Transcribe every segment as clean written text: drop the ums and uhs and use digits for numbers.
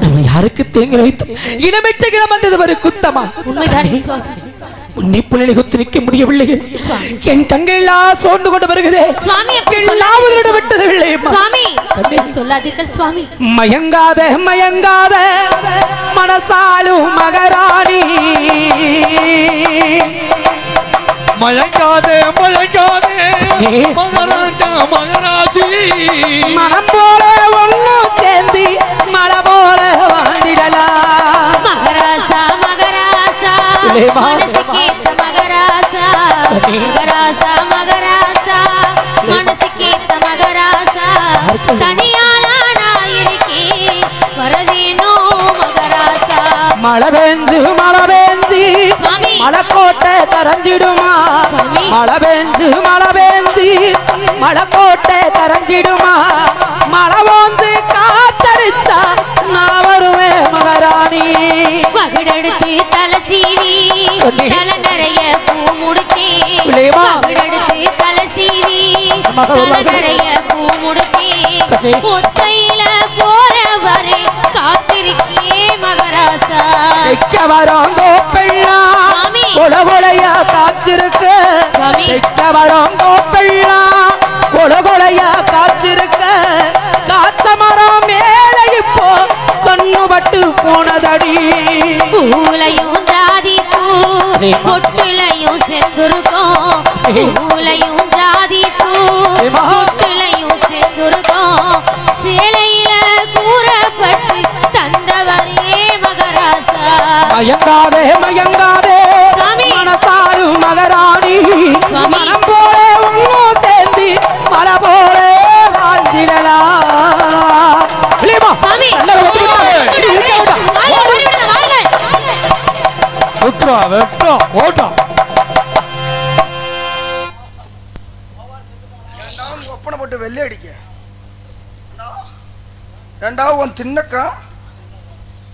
நம்ம யாருக்கு தேங்கி வைத்தோம்? இனமேற்ற இடம் வந்தது ஒரு குத்தமா? உண்மைதானே சுவாமி? உன்னை புள்ளி குத்து நிற்க முடியவில்லை. என் கண்கள் எல்லாம் சோர்ந்து கொண்டு வருகிறதே சுவாமி. விட்டதில்லை சுவாமி, சொல்லாதீர்கள் சுவாமி. மயங்காத மயங்காத மனசாலும் மகராணி, மயங்காதே மயங்காதே மகராஜா மகராஜி, மனம் போல ஒண்ணு சேர்ந்து மழை போல வாழ்ந்திடலாம். மகராசா மகராசா மனசுக்கேத்த மகராசா, மகராசா மகராசா மனசுக்கேத்த மகராசா, தனியாளா நான் இருக்கேன் வரவேணோ மகராசா. மழை பெஞ்சு மலைக்கோட்டை கரைஞ்சிடுமா? மழை பெஞ்சு மலைக்கோட்டை கரைஞ்சிடுமா? மழை வந்து காத்தடிச்சா நான் வருவேன் மகாராணி. மகிழெடுத்து தலைச்சீவி தலை நிறைய பூ முடித்தே, மகிழெடுத்து தலைச்சீவி தலை நிறைய பூ முடித்தே, ஒத்தையில போற வரை காத்திருக்கே மகராசா. வரோம் கோப்பெல்லாம் கொலகொலையா காய்ச்சிருக்கு, வரோம் கோப்பெல்லாம் கொலகொலையா காய்ச்சிருக்க, காய்ச்ச மரம் மேல இப்போ கண்ணுபட்டு போனதடி. பூலையும் ஜாதி பூ கொட்டுலையும் செந்துருக்கும், பூலையும் ஜாதி பூ கொட்டுலையும் செந்துருக்கும், சேலையில கூறப்பட்டு தந்தவரே மகராசா. மயங்காதே மயங்காதே மனசாரு மகராணி, மனம் போல ஒன்னும் சேர்ந்து மலை போல வாழ்ந்திடலாம். ஒப்பனை போட்டு வெள்ளை அடிக்க ரெண்டாவது உன் தின்னக்கா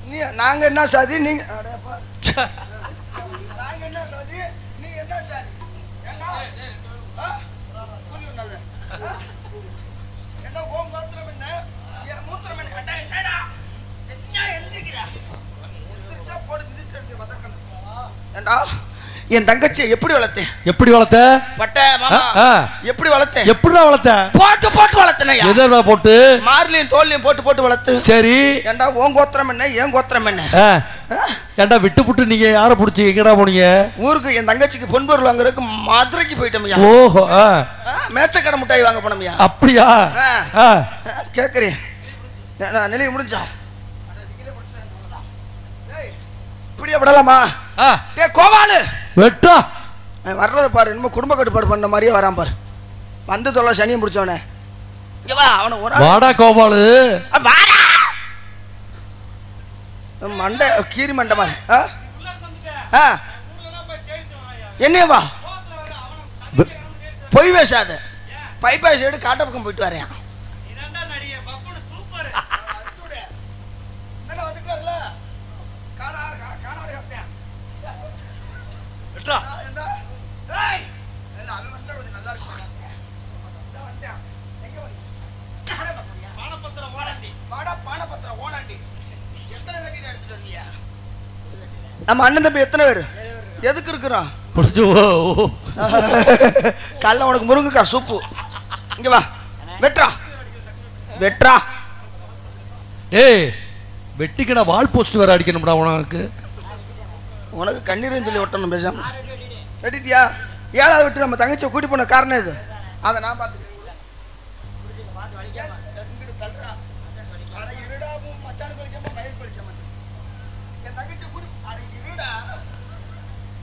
நீ. நாங்க என்ன சாதி நீங்க, நாங்க என்ன சாதி நீ என்ன சாதி? என்ன ஓம் மூத்திரம் என்ன மூத்திரம் என்ன கேட்டா என்னடா என்ன எந்திரிக்கிறா? எந்திரிச்சா போடு மிதிச்சு வதக்கணும். ஏண்டா என் தங்கச்சியை எப்படி வளர்த்தேன்? எப்படி வளர்த்த? பட்ட மாமா எப்படி வளர்த்தேன்? எப்படிடா வளர்த்த? போட்டு போட்டு வளர்த்தேன். எதடா போட்டு? மார்லையும் தோல்லையும் போட்டு போட்டு வளர்த்து. சரி ஏண்டா உன் கோத்திரம் என்ன ஏன் கோத்திரம் என்ன? ஏண்டா விட்டு புட்டு நீங்க யாரை பிடிச்சி எங்கடா போனீங்க? ஊருக்கு என் தங்கச்சிக்கு பொன்பொருள் வாங்குறதுக்கு மதுரைக்கு போயிட்டோம்யா. ஓஹோ, மேச்சக்கடை மிட்டாய் வாங்க போனோம்யா. அப்படியா? கேக்குறேன் நிலைய முடிஞ்சா இப்படியே விடலாமா? கோவாலு வெட்டா வர்றதை பாரு, இன்னும் குடும்ப கட்டுப்பாடு பண்ண மாதிரியே வரான் பாரு. வந்து தொல்லை சனியை முடிச்சவனே வாடா கோபாலு வாடா மண்டை கீரி மண்டை மாதிரி. என்னவா பொய் பேசாத, பைபாஸ் சைடு காட்ட பக்கம் போயிட்டு வரேன். நம்ம அண்ணன் தம்பி எத்தனை பேரு எதுக்கு இருக்கிறோம்? காலைல உனக்கு முருங்கைக்காய் சூப்பு. இங்க வா வெட்ரா வெட்ரா. ஏய் வெட்டிக்கடா வால் போஸ்ட் வேற அடிக்கணும்டா உனக்கு. உனக்கு கண்ணீர் சொல்லி ஒட்டணும் பேசாம. வெட்டிட்டியா? ஏழாவது விட்டு நம்ம தங்கச்சியை கூட்டி போன காரணம் இது. அதை நான் பார்த்துக்கிறேன்.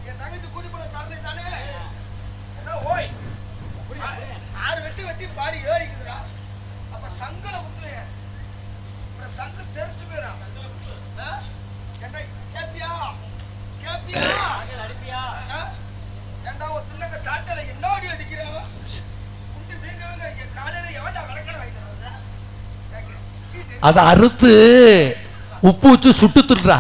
என் தங்கச்சி கூட்டி போன காரணம் தானே என்ன? ஓய் ஆறு வெட்டி வெட்டி பாடி ஏறிக்குதுடா. அப்ப சங்கல குத்துறேன், சங்கு தெரிச்சு போயிடும். கேப்பியா கேப்பியா ஏண்டா ஒரு தின்னக்க சாட்டல என்னோடி அடிக்கிறோம் குண்டி வீங்க காலையில எவன்டா வளர்க்கணும் வைக்கிறது? அதை அறுத்து உப்பு வச்சு சுட்டு தின்றா.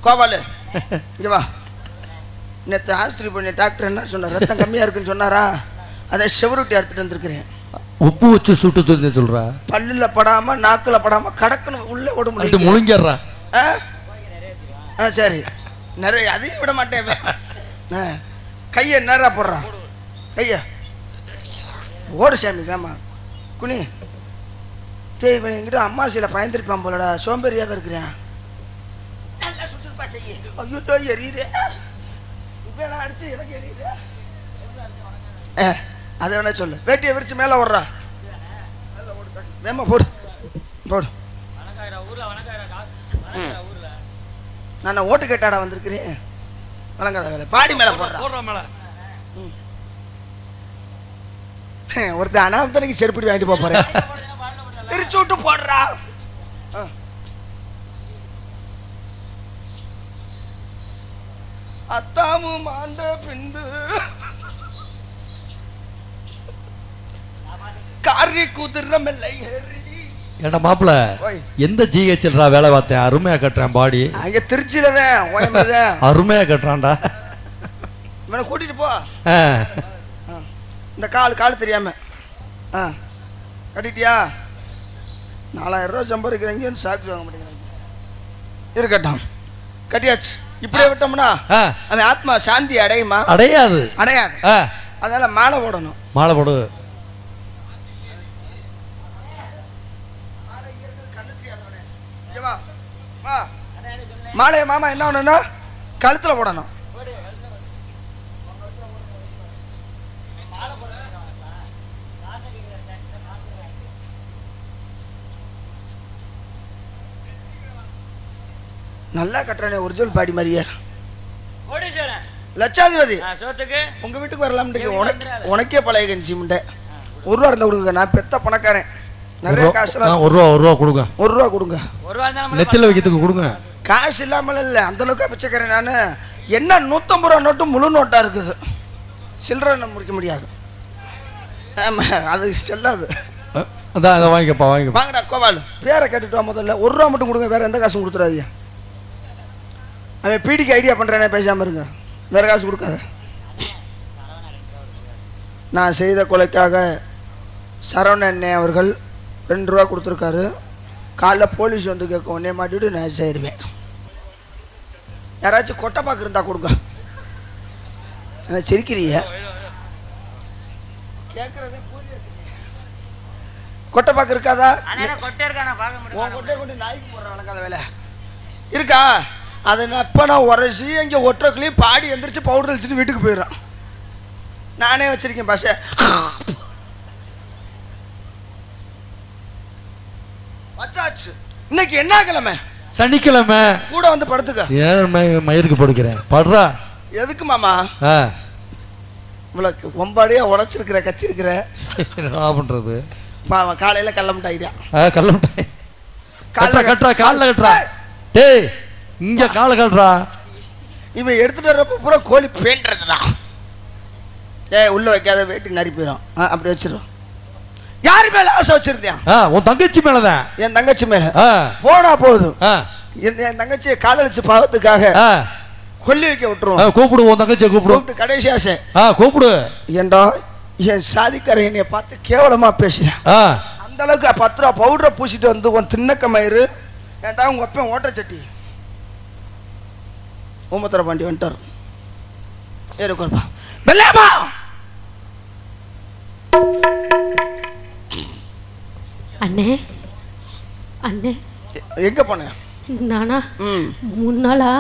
கோபாலு இங்க வா. நேற்று ஆஸ்திரி பண்ணி டாக்டர் என்ன சொன்னார்? ரத்தம் கம்மியா இருக்குன்னு சொன்னாரா? அதை செவருட்டி எடுத்துட்டு வந்திருக்கிறேன். உப்பு வச்சு சுட்டு தூர்ந்து சொல்றா. பல்லுல படாம நாக்குல படாம கடக்கணும் உள்ள விட அது முடியும். முழுங்கிடுறா. சரி நிறைய அதையும் விட மாட்டேன். கையை நேரா போடுறான். கைய ஓடு சாமி ஆமா குனி. சரி இவன் என்கிட்ட அம்மாசியில பயந்துருப்பான் போலடா. சோம்பேறியாக இருக்கிறேன். நல்லா சுட்டுப்பா செய்ய. ஐயோ எரியுது. இப்ப அடிச்சு எனக்கு எரியுது. அதை வேணா சொல்லு. வேட்டியை விரிச்சு மேல ஓடுறா. வேமா போடு போடு. நான் ஓட்டு கேட்டாடா வந்திருக்கிறேன். வழங்காத வேலை பாடி மேல போடுறா. ஒருத்தர் அனாமத்தனைக்கு செருப்படி வாங்கிட்டு போறேன். பிரிச்சு விட்டு போடுறா. அத்தாமும் ஆண்ட பின்பு காரி குதிரம் இல்லை. ஏண்டா மாப்பிள்ள எந்த ஜிஹெச்லடா வேலை பார்த்தேன். அருமையா கட்டுறேன் பாடி. அங்க திருச்சியிலதான் அருமையா கட்டுறான்டா. இவனை கூட்டிட்டு போ. இந்த கால் தெரியாம கட்டிட்டியா? 4000 ரூபா சம்பாதிக்கிறீங்க. சாக்கு வாங்க மாட்டேங்கிறாங்க. இருக்கட்டும் கட்டியாச்சு. இப்படியே விட்டோம்னா அவன் ஆத்மா சாந்தி அடையுமா? அடையாது. அதனால மாலை போடணும். மாலை போடு. மாலைய மாமா என்ன ஒண்ணுன்னா கழுத்துல போடணும். நல்லா கட்டுறானே ஒரிஜினல் பாடி மாதிரியே. லட்சாதிபதி உங்க வீட்டுக்கு வரலாம். உனக்கே பழைய கஞ்சி முண்டை. 1 ரூபா இருந்தா கொடுங்க. நான் பெத்த பணக்காரன். நிறைய காசு. 1 ரூபா கொடுங்க. 1 ரூபா கொடுங்க. நெத்தில வைக்கிறதுக்கு கொடுங்க. காசு இல்லாமல் இல்ல அந்த அளவுக்கு பிச்சைக்கிறேன் நானு. என்ன 150 ரூபா நோட்டு முழு நோட்டா இருக்குது. சில்லறை நம்ம முடிக்க முடியாது. ஆமா அது செல்லாது. அதான் அதை வாங்கிக்கப்பா வாங்கிக்கப்பா. வாங்கடா கோவால் பேரை கேட்டுட்டு வா. முதல்ல 1 ரூபா மட்டும் கொடுங்க. வேற எந்த காசும் கொடுத்துறாதீங்க. அவன் பீடிக்கு ஐடியா பண்றேனே பேசாம இருங்க. வேற காசு கொடுக்காத. நான் செய்த கொலைக்காக சரவணன் அவர்கள் 2 ரூபா கொடுத்துருக்காரு. காலைல போலீஸ் வந்து கேட்க உடனே மாட்டிவிட்டு நான் செய்வேன். யாராச்சும் கொட்டைப்பாக்கு இருந்தா கொடுங்க. என்ன சிரிக்கிறீங்க? கொட்டைப்பாக்கு இருக்காதா? கொட்டை கொண்டு நாய்க்கு போடுற வழங்காத வேலை இருக்கா? அதை நான் உரைச்சி இங்கே ஒற்றைக்குள்ளேயும் பாடி எந்திரிச்சு பவுடர் அடிச்சுட்டு வீட்டுக்கு போயிடுறேன். நானே வச்சிருக்கேன் பஸ்ஸை. வச்சாச்சு. இன்னைக்கு என்ன கிழமை? சனிக்கிழமை. கூட வந்து படுத்துக்க. ஏன் மயிருக்கு படுக்கிறேன் படுறா. எதுக்கு மாமா இவ்வளவு ஒம்பாடியா உடைச்சிருக்கிற கத்திருக்கிற? என்ன பண்றது? காலையில கல்ல மிட்டாய். கல்ல மிட்டாய் காலைல கட்டுறா. காலில் கட்டுறா. டேய் இங்க காலை கட்டுறா. இவன் எடுத்துட்டு வர்றப்ப பூரா கோழி பேண்டுறதுதான். உள்ள வைக்காத வெயிட்டு நரி போயிடும். அப்படி வச்சிடும். யாரு மேல ஆசை வச்சிருந்தேன்? உன் தங்கச்சி மேலதான். என் தங்கச்சி மேல போனா போதும். என் தங்கச்சியை காதலிச்சு பாவத்துக்காக கொல்லி வைக்க விட்டுருவோம். கூப்பிடு உன் தங்கச்சியை கூப்பிடு. கடைசி ஆசை கூப்பிடு. ஏண்டா என் சாதிக்கார என்னைய பார்த்து கேவலமா பேசுறேன். அந்த அளவுக்கு 10 ரூபா பவுடரை பூசிட்டு வந்து உன் திண்ணக்க மயிறு. ஏண்டா உங்க அப்பன் ஓட்டச்சட்டி ஓமத்தர பாண்டி வந்துட்டார். ஏறுப்பா வெள்ளாமா. அண்ணே அண்ணே எங்க போன? நானா 3 நாளா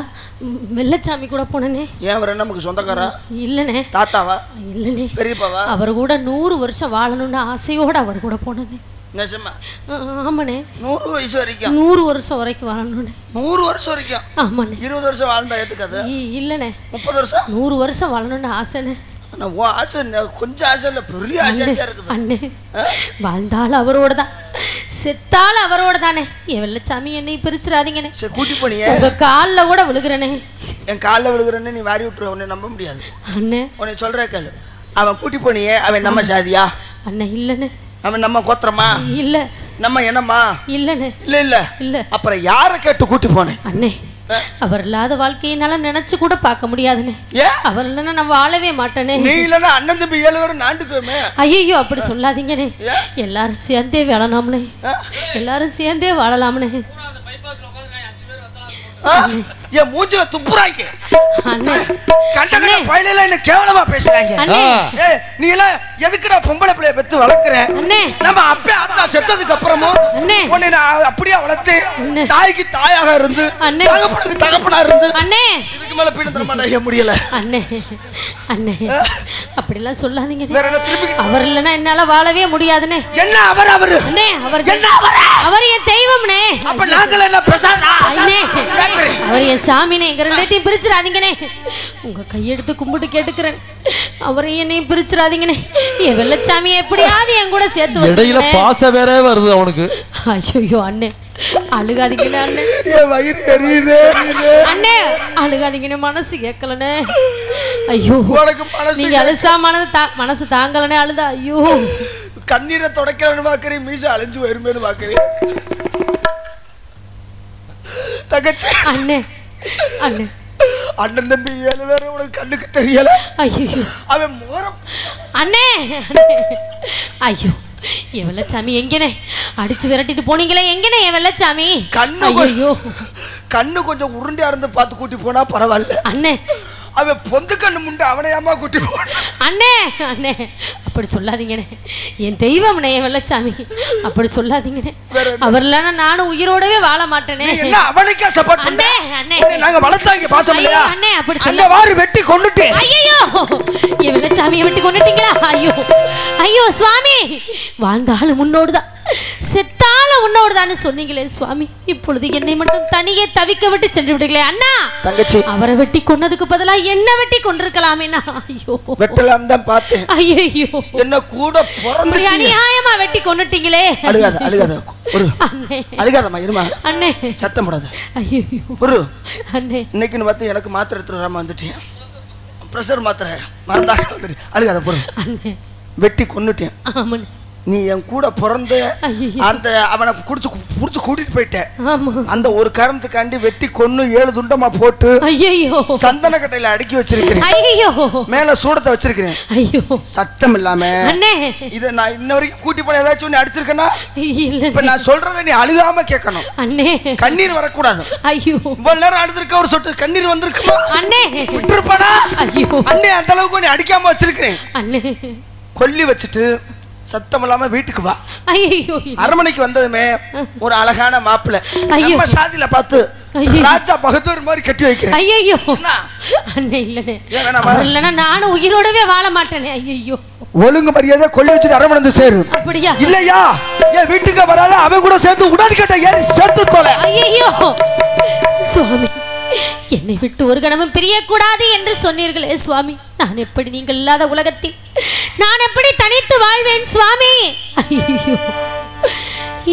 வெள்ளச்சாமி கூட போனேனே. ஏன் அவர் நமக்கு சொந்தக்காரா? இல்லனே. தாத்தாவா? இல்லனே. பெரியப்பாவா? அவர் கூட 100 வருஷம் வாழணும்னு ஆசையோட அவர் கூட போனேனே. நிஜமா? ஆமாண்ணே. 100 வயசு வரைக்கும்? 100 வருஷம் வரைக்கும் வாழணும்னே. 100 வருஷம் வரைக்கும்? ஆமாண்ணே. 20 வருஷம் வாழ்ந்தா ஏத்துக்காத? இல்லனே. 30 வருஷம்? 100 வருஷம் வாழணும்னு ஆசைனே. ஆசை கொஞ்சம் ஆசை இல்ல, பெரிய ஆசையா இருக்குது. அண்ணே வாழ்ந்தாலும் அவரோட தான், செத்தாலும் அவரோட தானே. என் வெள்ளச்சாமி என்னை பிரிச்சிடாதீங்கண்ணே. சரி கூட்டி போனியே. உங்க காலில் கூட விழுகிறனே. என் காலில் விழுகிறேன்னு நீ வாரி விட்டுரு. உன்னை நம்ப முடியாது அண்ணே. உன்னை சொல்ற கேளு. அவன் கூட்டி போனியே அவன் நம்ம சாதியா? அண்ணே இல்லண்ணே. அவன் நம்ம கோத்திரமா? இல்ல. நம்ம என்னம்மா? இல்லண்ணே. இல்ல இல்ல இல்ல. அப்புறம் யாரை கேட்டு கூட்டி போனேன்? அண்ணே அவர் இல்லாத வாழ்க்கையை என்னால நினைச்சு கூட பார்க்க முடியாதுன்னு. ஏன் அவர் இல்லைன்னா நான் வாழவே மாட்டேனே. நீ இல்லைன்னா அண்ணன் தம்பி 7 பேரும் நாண்டுக்குமே. ஐயோ அப்படி சொல்லாதீங்கண்ணே. எல்லாரும் சேர்ந்தே வாழலாம்னே. எல்லாரும் சேர்ந்தே வாழலாம்னே. என் மூஞ்சில துப்புறாங்க அண்ணே. கண்ட கண்ட பையில என்ன கேவலமா பேசுறாங்க. ஏய் நீ எல்லாம் எதுக்குடா பொம்பளை பிள்ளைய பெத்து வளர்க்குற? நம்ம அப்பே அத்தா செத்ததுக்கு அப்புறமும் உன்னை நான் அப்படியே வளர்த்து தாய்க்கு தாயாக இருந்து தகப்பனுக்கு தகப்பனா இருந்து அண்ணே இதுக்கு மேல பீனத்தரமா செய்ய முடியல. அண்ணே அண்ணே அப்படிலாம் சொல்லாதீங்க. வேற என்ன திருப்பி அவர் இல்லைன்னா என்னால வாழவே முடியாதுண்ணே. என்ன அவர் அவரு அண்ணே அவர் என்ன அவர் என் தெய்வம்னே. அப்ப நாங்கள என்ன பிரசாதா? அண்ணே அவர் என் சாமினே. எங்க ரெண்டையும் பிரிச்சிடாதீங்கண்ணே. உங்க கையெடுத்து கும்பிட்டு கேட்டுக்கிறேன். அவரை என்னையும் பிரிச்சிடாதீங்கண்ணே. என் வெள்ளச்சாமியை எப்படியாவது என் கூட சேர்த்து இடையில பாச வேற வருது அவனுக்கு. ஐயோ அண்ணே அழுகாதீங்கண்ணே. அண்ணே என் வயிறு எரியுது. அண்ணே அழுகாதீங்கண்ணே. மனசு கேட்கலண்ணே. ஐயோ உனக்கு மனசு நீங்க அழுசா மனசு தாங்கலனே. அழுதா ஐயோ கண்ணீரை தொடக்கலன்னு பாக்குறேன். மீச அழிஞ்சு வருமேன்னு பாக்குறேன். தங்கச்சி அண்ணே அண்ணே அண்ணன் தம்பி 7 பேரும் உனக்கு கண்ணுக்கு தெரியல. ஐயோ அவன் மோரம் அண்ணே ஐயோ என் வெள்ளச்சாமி எங்கனே அடிச்சு விரட்டிட்டு போனீங்களே எங்கனே என் வெள்ளச்சாமி? கண்ணு கொஞ்சம் உருண்டியா இருந்து பார்த்து கூட்டி போனா பரவாயில்ல. அண்ணே அவன் பொந்து கண்ணு முண்டை அவனையாமா கூட்டி போன. அண்ணே அண்ணே அப்படி சொல்லாதீங்கண்ணே. என் தெய்வம்னே என் வெள்ளச்சாமி. அப்படி சொல்லாதீங்கண்ணே. அவர் இல்லைன்னா நானும் உயிரோடவே வாழ மாட்டேனே. என்ன அவனுக்கே சப்போர்ட் பண்ணே? அண்ணே நாங்க வளர்த்தாங்க பாசம் இல்லையா? அண்ணே அப்படி அந்த வாரு வெட்டி கொன்னுட்டேன். ஐயோ என் வெள்ளச்சாமியை வெட்டி கொன்னுட்டீங்களா? ஐயோ ஐயோ சுவாமி வாழ்ந்தாலும் முன்னோடுதான் செத்தாலும் உன்னோடுதான்னு சொன்னீங்களே சுவாமி. இப்பொழுது என்னை மட்டும் தனியே தவிக்க விட்டு சென்று விடுங்களே. அண்ணா தங்கச்சி அவரை வெட்டி கொன்னதுக்கு பதிலா என்ன வெட்டி கொண்டிருக்கலாமேனா? ஐயோ வெட்டலாம் தான் பார்த்தேன். ஐயோ என்ன கூட பிறந்து அநியாயமா வெட்டி கொன்னுட்டீங்களே. அழுகாத அழுகாத ஒரு அண்ணே அழுகாதம்மா இருமா. அண்ணே சத்தம் போடாத. ஐயோ ஒரு அண்ணே இன்னைக்குன்னு பார்த்து எனக்கு மாத்திரை எடுத்துட்டு வராம வந்துட்டேன். பிரஷர் மாத்திரை மறந்தாக வந்துட்டு அழுகாத பொருள். அண்ணே வெட்டி கொன்னுட்டேன். ஆமாண்ணே நீ என் கூட பிறந்த அந்த அவனை புடிச்சு கூட்டிட்டு போயிட்டேன். அந்த ஒரு காரணத்துக்காண்டி வெட்டி கொன்னு 7 துண்டமா போட்டு சந்தன கட்டையில அடுக்கி வச்சிருக்கிறேன். மேல சூடத்தை வச்சிருக்கிறேன். சத்தம் இல்லாம இத நான் இன்ன வரைக்கும் கூட்டி போன ஏதாச்சும் ஒண்ணு அடிச்சிருக்கேன்னா இப்ப நான் சொல்றதை நீ அழுகாம கேட்கணும். கண்ணீர் வரக்கூடாது. இவ்வளவு நேரம் அழுதுருக்க ஒரு சொட்டு கண்ணீர் வந்திருக்குமா? விட்டுருப்பானா? அண்ணே அந்த அளவுக்கு நீ அடிக்காம வச்சிருக்கிறேன். கொல்லி வச்சுட்டு சத்தம் இல்லாம வீட்டுக்கு வா. அரண்மனைக்கு வந்ததுமே ஒரு அழகான மாப்பிள்ளை நம்ம சாதியில பார்த்து ராஜா பகதூர் மாதிரி கட்டி வைக்கிறேன். ஐயோ அண்ணே இல்லனே நானும் உயிரோடவே வாழ மாட்டேனே. ஐயோ ஒழுங்கு மரியாதை கொல்லி வச்சுட்டு அரண்மனை வந்து சேரு. அப்படியா? இல்லையா ஏன் வீட்டுக்கு வராத அவன் கூட சேர்த்து உடாடி கட்ட ஏறி சேர்த்து தொலை. ஐயோ சுவாமி என்னை விட்டு ஒரு கணமும் பிரியக்கூடாது என்று சொன்னீர்களே சுவாமி. நான் எப்படி நீங்கள் இல்லாத உலகத்தில் நான் எப்படி தனித்து வாழ்வேன் சுவாமி? ஐயோ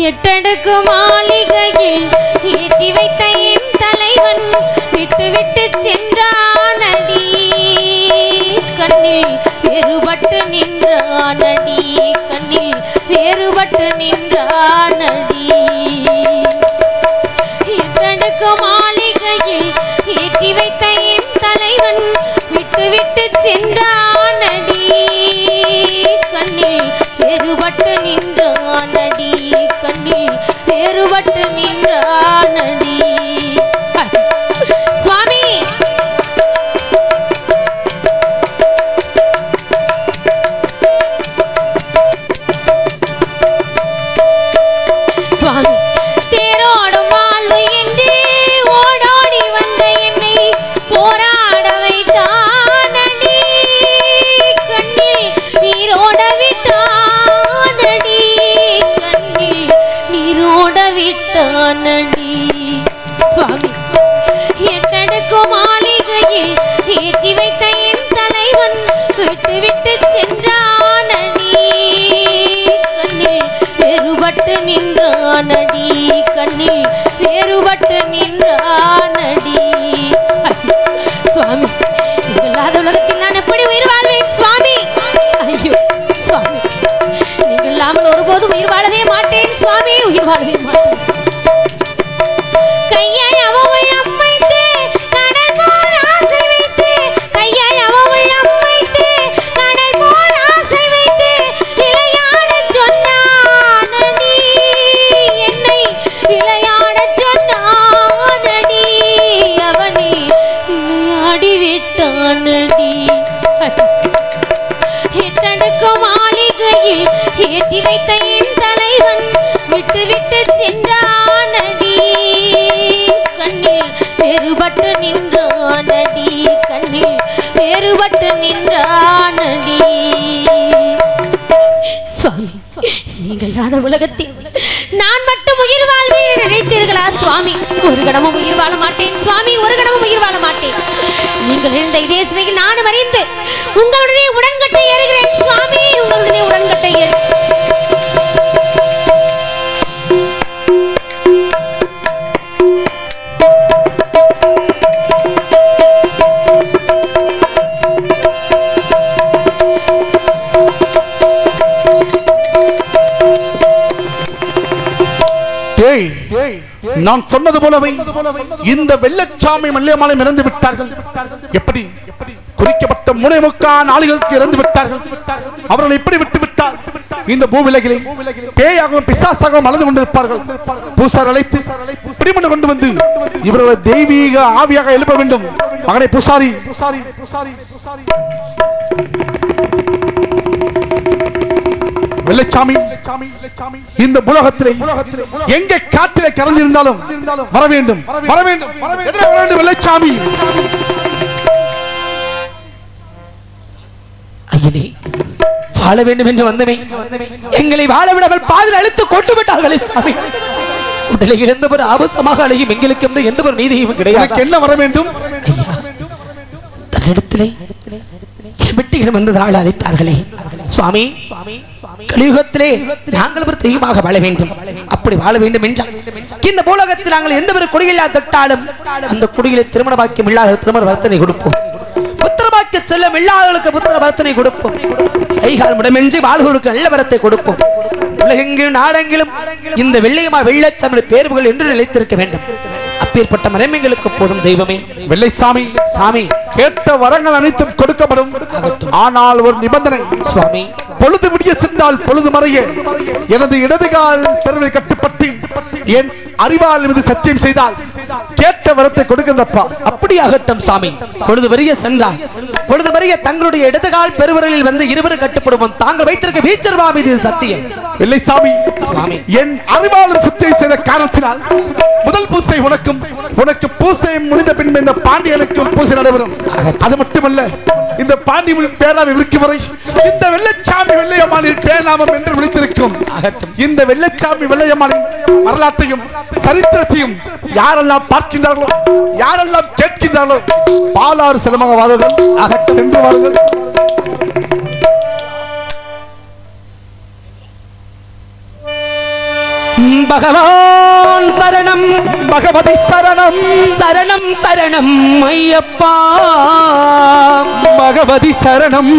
8 அடுக்கு மாளிகையில் ஏற்றி வைத்த என் தலைவன் விட்டு விட்டு சென்றானடி. கண்ணில் வேறுபட்டு நின்றானடி. கண்ணில் வேறுபட்டு நின்றானடி. 8 அடுக்கு மாளிகையில் ஏற்றி வைத்த என் தலைவன் விட்டு விட்டு சென்றானடி. கண்ணில் வேறுபட்டு நின்றானடி. கண்ணில் வேறுபட்டு நின்றானடி. சுவாமி சுவாமி தேரோடும் வாழ்வு என்று ஓடோடி வந்த என்னை போராட வைத்தானடி. கண்ணில் நீரோட விட்டானடி. கண்ணில் நீரோட விட்டானடி. சுவாமி 8 அடுக்கு மாளிகையில் ஏற்றி வைத்த என் தலைவன் விட்டு விட்டு சென்றானடி. கண்ணில் வேறுபட்டு நின்றானடி. கண்ணில் வேறுபட்டு நின்றானடி. சுவாமி இல்லாத உலகத்தில் நான் எப்படி உயிர் வாழ்வேன் சுவாமி? ஐயோ சுவாமி நீங்கள் இல்லாமல் ஒருபோதும் உயிர் வாழவே மாட்டேன் சுவாமி. உயிர் வாழவே மாட்டேன். கையாய் அவள் அம்மை கட்டி வைத்த என் தலைவன் விட்டு விட்டு சென்றானடி கண்ணில் வேறுபட்டு நின்றானடி கண்ணில் வேறுபட்டு நின்றானடி சுவாமி நீங்கள் இல்லாத உலகத்தில் நான் மட்டும் உயிர் வாழ்வேன் நினைத்தீர்களா சுவாமி? ஒரு கணமும் உயிர் வாழ மாட்டேன் சுவாமி, ஒரு கணமும் உயிர் வாழ மாட்டேன். நீங்கள் இருந்த இதே சிதையில் நானும் அறிந்து உங்களுடைய உடன்கட்டை ஏறுகிறேன் சுவாமி, உங்களுடைய உடன்கட்டை ஏறு. நான் சொன்னது போலவே இந்த வெள்ளச்சாமி மல்லியம்மாளை இறந்து விட்டார்கள். எப்படி குறிக்கப்பட்ட 3.25 நாளுக்கு இறந்து விட்டார்கள். அவர்கள் எப்படி விட்டு விட்டார்? இந்த பூவிலகிலே பேயாகவும் பிசாசாகவும் அழுது கொண்டிருப்பார்கள். பூசார் அழைத்து பிடிமண்டு கொண்டு வந்து இவர்களை தெய்வீக ஆவியாக எழுப்ப வேண்டும். மகனை பூசாரி, வெள்ளச்சாமி இந்த உலகத்திலே எங்கே காற்றிலே கலந்திருந்தாலும் வர வேண்டும், வர வேண்டும், வர வேண்டும் வெள்ளச்சாமி. ஐயனே, வாழ வேண்டும் என்று வந்தமே எங்களை வாழ விடாமல் பாதில் அழுத்து கொண்டு விட்டார்களே சாமி. உடலை இழந்த ஒரு ஆபசமாக அழையும் எங்களுக்கு என்று எந்த ஒரு நீதியும் கிடையாது. என்ன வர வேண்டும்? தன்னிடத்திலே விட்டு வந்ததால் அழைத்தார்களே சுவாமி. கலியுகத்திலே நாங்கள் ஒரு தெய்வமாக வாழ வேண்டும். அப்படி வாழ வேண்டும் என்றால் இந்த பூலகத்தில் நாங்கள் எந்த ஒரு குடியில்லா தொட்டாலும் அந்த குடியிலே திருமண பாக்கியம் இல்லாத திருமண வர்த்தனை கொடுப்போம். புத்திர பாக்கிய செல்லம் இல்லாதவர்களுக்கு புத்திர வர்த்தனை கொடுப்போம். கைகால் முடமின்றி வாழ்களுக்கு நல்ல வரத்தை கொடுப்போம். உலகெங்கிலும் நாடெங்கிலும் இந்த வெள்ளையமா வெள்ளச்சமிழ் பேர்வுகள் என்று நிலைத்திருக்க வேண்டும். அப்பேற்பட்ட மரமெங்களுக்கு போதும் தெய்வமே. வெள்ளைசாமி சாமி, கேட்ட வரங்கள் அனைத்தும் கொடுக்கப்படும். ஆனால் ஒரு நிபந்தனை சுவாமி. பொழுது விடிய சென்றால் பொழுது மறைய எனது இடதுகால் பெருமை கட்டுப்பட்டு என் அறிவால் மீது சத்தியம் செய்தால் கேட்ட வரத்தை கொடுக்கின்றப்பா. அப்படியாகட்டும் சாமி. பொழுது வரிய சென்றால் பொழுது வரிய தங்களுடைய இடதுகால் பெருவரலில் வந்து இருவரும் கட்டுப்படுவோம். தாங்கள் வைத்திருக்க வீச்சர்வா மீது சத்தியம். வெள்ளைசாமி சுவாமி, என் அறிவாளர் சத்தியம் செய்த காரணத்தினால் முதல் பூசை உனக்கும், உனக்கு பூசை முடிந்த பின்பு இந்த பாண்டியனுக்கும் பூசை நடைபெறும். அது மட்டுமல்ல, இந்த பாண்டி பேராவை விற்கும் வரை இந்த வெள்ளச்சாமி வெள்ளையம்மாளின் பேராமம் என்று விழித்திருக்கும். இந்த வெள்ளச்சாமி வெள்ளையம்மாளின் வரலாற்றையும் சரித்திரத்தையும் யாரெல்லாம் பார்க்கின்றார்களோ, யாரெல்லாம் கேட்கின்றார்களோ, பாலாறு செலமாக வாதங்கள் சென்று வாருங்கள். பகவான் சரணம், பகவதி சரணம், சரணம் சரணம் ஐயப்பா. பகவதி சரணம்,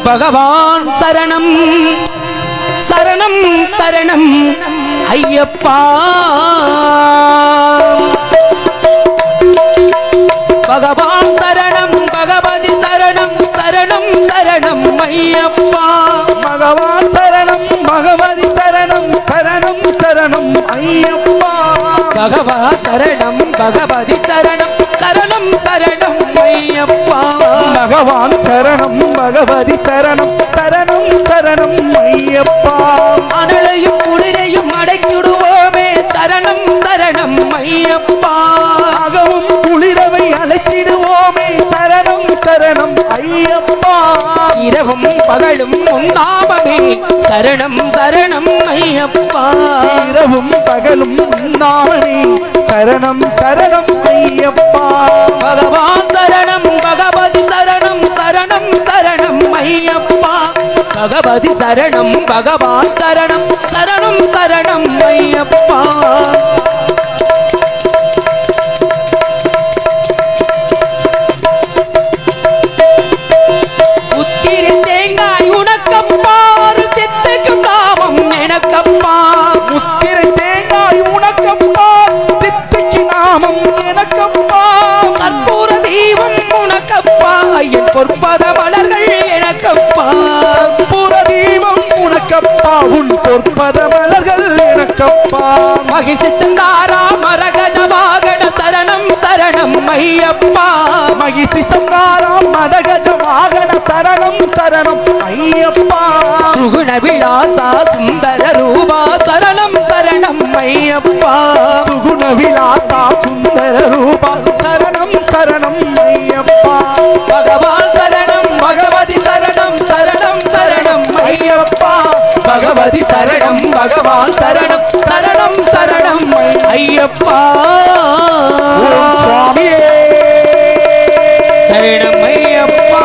பகவான் சரணம், சரணம் சரணம் ஐயப்பா. பகவான் சரணம், பகவதி சரணம், சரணம் சரணம் ஐயப்பா. பகவான் சரணம், பகவதி சரணம், சரணம் சரணம் ஐயப்பா. பகவான் சரணம், பகவதி சரணம், சரணம் சரணம் ஐயப்பா. பகவான் சரணம், பகவதி சரணம், சரணம் சரணம் ஐயப்பா. அனலையும் குளிரையும் அடைக்கிடுவோமே சரணம் சரணம் ஐயப்பா. அகவும் குளிரவை அழைத்திடுவோமே சரணம் சரணம் ஐயப்பா. இரவும் பகலும் உண்ணாமமே சரணம் சரணம் ஐயப்பா. இரவும் பகலும் உண்ணாமமே சரணம் சரணம் ஐயப்பா. பகவான் சரணம், பகவதி சரணம், சரணம் சரணம் ஐயப்பா. பகவதி சரணம், பகவான் சரணம், சரணம் சரணம் ஐயப்பா. உத்திரி தேங்காய் உனக்கப்பா, தித்துக்கும் நாமம் எனக்கப்பா. முத்திரை தேங்காய் உனக்கப்பா, தித்திக்கு நாமம் எனக்கப்பா. கற்பூர தீபம் உனக்கப்பா, என் பொற்பத மலர்கள் எனக்கப்பா. கற்பூர தீபம் உனக்கப்பா, உன் பொற்பத மலர்கள் எனக்கப்பா. மகிழ்ச்சி தந்தாரா மரகஜ வாகன சரணம் சரணம் ஐயப்பா. மகிழ்ச்சி சங்காரம் மதகஜ வாகன சரணம் சரணம் சரணம் ஐயப்பா சுகுண விலாசா சுந்தர ரூபா சரணம் சரணம் ஐயப்பா சுகுண விலாசா சுந்தர ரூபா சரணம் சரணம் ஐயப்பா பகவான் சரணம் பகவதி சரணம் சரணம் சரணம் ஐயப்பா பகவதி சரணம் பகவான் சரணம் சரணம் சரணம் ஐயப்பா ஓம் சுவாமியே சரணம் ஐயப்பா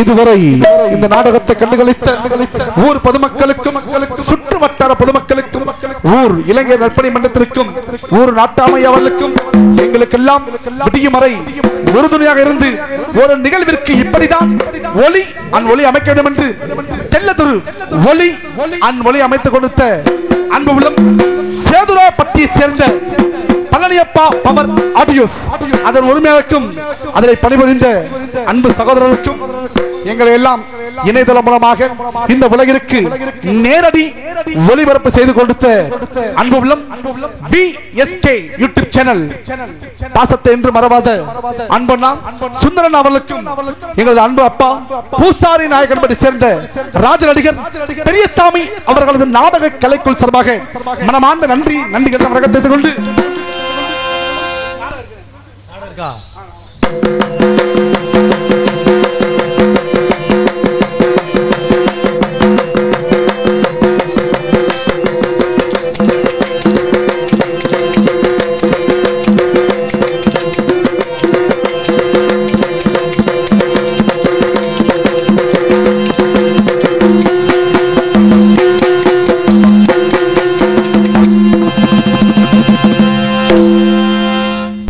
இதுவரை இந்த நாடகத்தை கண்டுகளித்த ஊர் பொதுமக்களுக்கும் சுற்று வட்டார பொதுமக்களுக்கும் ஊர் இளைஞர் நற்பணி மன்றத்திற்கும் ஊர் நாட்டாமை அவர்களுக்கும் எங்களுக்கெல்லாம் விடியுமறை உறுதுணையாக இருந்து ஒரு நிகழ்விற்கு இப்படிதான் ஒளி ஒளி அமைக்க வேண்டும் என்று தெல்லதொரு ஒளி ஒளி அமைத்துக் கொடுத்த அன்பு உள்ளம் சேதுராப்பட்டியை சேர்ந்த பழனியப்பா பவர் ஆடியோஸ் அதன் உரிமையாளருக்கும் அதனை பணிபுரிந்த அன்பு சகோதரருக்கும் எங்களை எல்லாம் இணையதளம் மூலமாக இந்த உலகிற்கு நேரடி ஒளிபரப்பு செய்து கொடுத்த அன்பு உள்ளம் VSK யூடியூப் சேனல் பாசத்தை என்று மறவாத அன்பண்ணா சுந்தரன் அவர்களுக்கும் எங்களது அன்பு அப்பா பூசாரி நாயகன்படி சேர்ந்த ராஜநடிகர் பெரியசாமி அவர்களது நாடக கலைக்குள் சார்பாக மனமார்ந்த நன்றி நன்றி தெரிவித்துக் கொண்டு